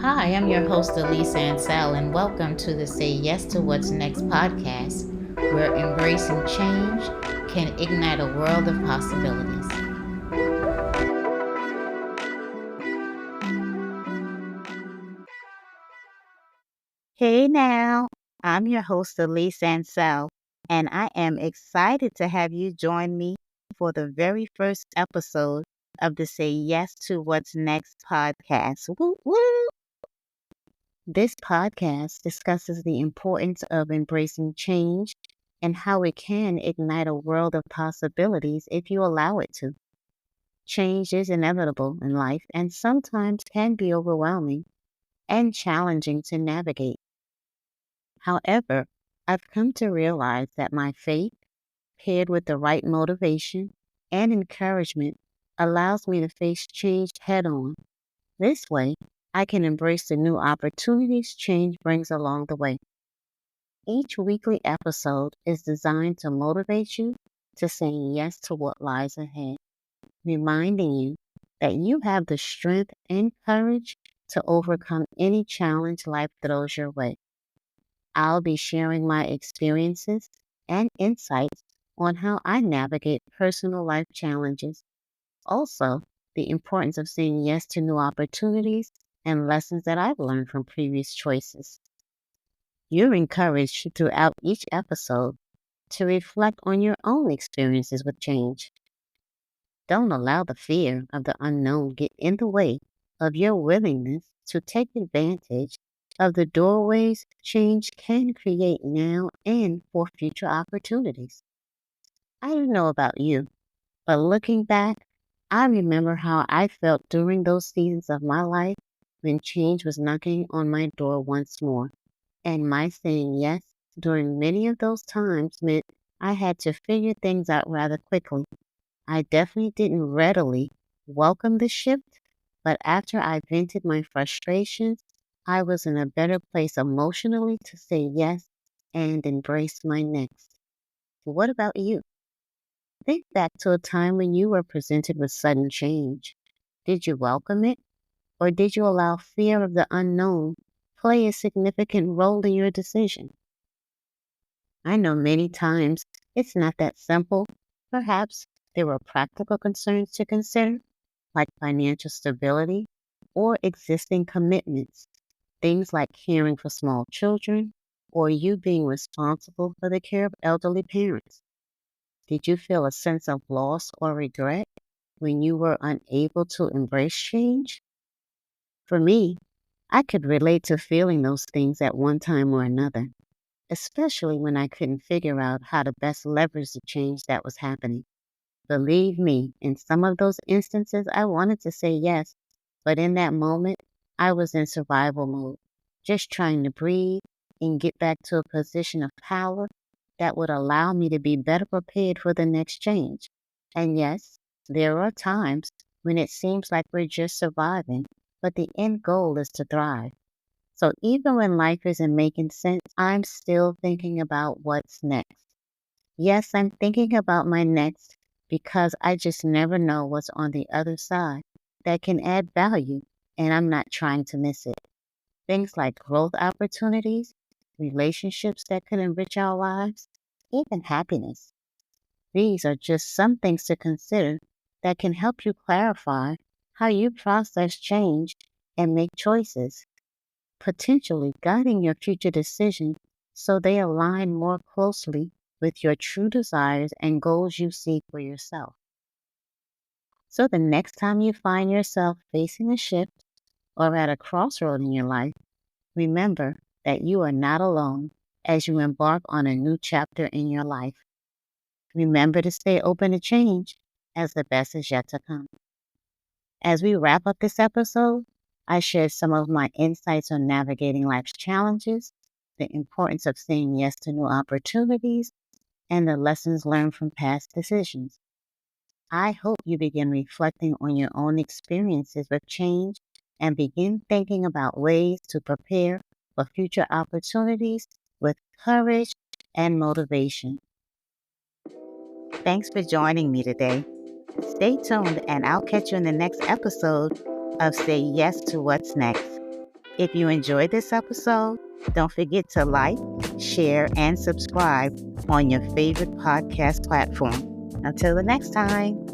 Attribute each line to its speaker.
Speaker 1: Hi, I'm your host, Elise Ancel, and welcome to the Say Yes to What's Next podcast, where embracing change can ignite a world of possibilities.
Speaker 2: Hey now, I'm your host, Elise Ancel, and I am excited to have you join me for the very first episode of the Say Yes to What's Next podcast. Woo woo! This podcast discusses the importance of embracing change and how it can ignite a world of possibilities if you allow it to. Change is inevitable in life and sometimes can be overwhelming and challenging to navigate. However, I've come to realize that my faith, paired with the right motivation and encouragement, allows me to face change head on. This way, I can embrace the new opportunities change brings along the way. Each weekly episode is designed to motivate you to say yes to what lies ahead, reminding you that you have the strength and courage to overcome any challenge life throws your way. I'll be sharing my experiences and insights on how I navigate personal life challenges. Also, the importance of saying yes to new opportunities and lessons that I've learned from previous choices. You're encouraged throughout each episode to reflect on your own experiences with change. Don't allow the fear of the unknown get in the way of your willingness to take advantage of the doorways change can create now and for future opportunities. I don't know about you, but looking back, I remember how I felt during those seasons of my life when change was knocking on my door once more. And my saying yes during many of those times meant I had to figure things out rather quickly. I definitely didn't readily welcome the shift, but after I vented my frustrations, I was in a better place emotionally to say yes and embrace my next. What about you? Think back to a time when you were presented with sudden change. Did you welcome it, or did you allow fear of the unknown play a significant role in your decision? I know many times it's not that simple. Perhaps there were practical concerns to consider, like financial stability or existing commitments, things like caring for small children or you being responsible for the care of elderly parents. Did you feel a sense of loss or regret when you were unable to embrace change? For me, I could relate to feeling those things at one time or another, especially when I couldn't figure out how to best leverage the change that was happening. Believe me, in some of those instances, I wanted to say yes, but in that moment, I was in survival mode, just trying to breathe and get back to a position of power that would allow me to be better prepared for the next change. And yes, there are times when it seems like we're just surviving, but the end goal is to thrive. So even when life isn't making sense, I'm still thinking about what's next. Yes, I'm thinking about my next because I just never know what's on the other side that can add value, and I'm not trying to miss it. Things like growth opportunities, relationships that could enrich our lives, even happiness. These are just some things to consider that can help you clarify how you process change and make choices, potentially guiding your future decisions so they align more closely with your true desires and goals you see for yourself. So the next time you find yourself facing a shift or at a crossroad in your life, remember that you are not alone as you embark on a new chapter in your life. Remember to stay open to change as the best is yet to come. As we wrap up this episode, I shared some of my insights on navigating life's challenges, the importance of saying yes to new opportunities, and the lessons learned from past decisions. I hope you begin reflecting on your own experiences with change and begin thinking about ways to prepare for future opportunities with courage and motivation. Thanks for joining me today. Stay tuned, and I'll catch you in the next episode of Say Yes to What's Next. If you enjoyed this episode, don't forget to like, share, and subscribe on your favorite podcast platform. Until the next time.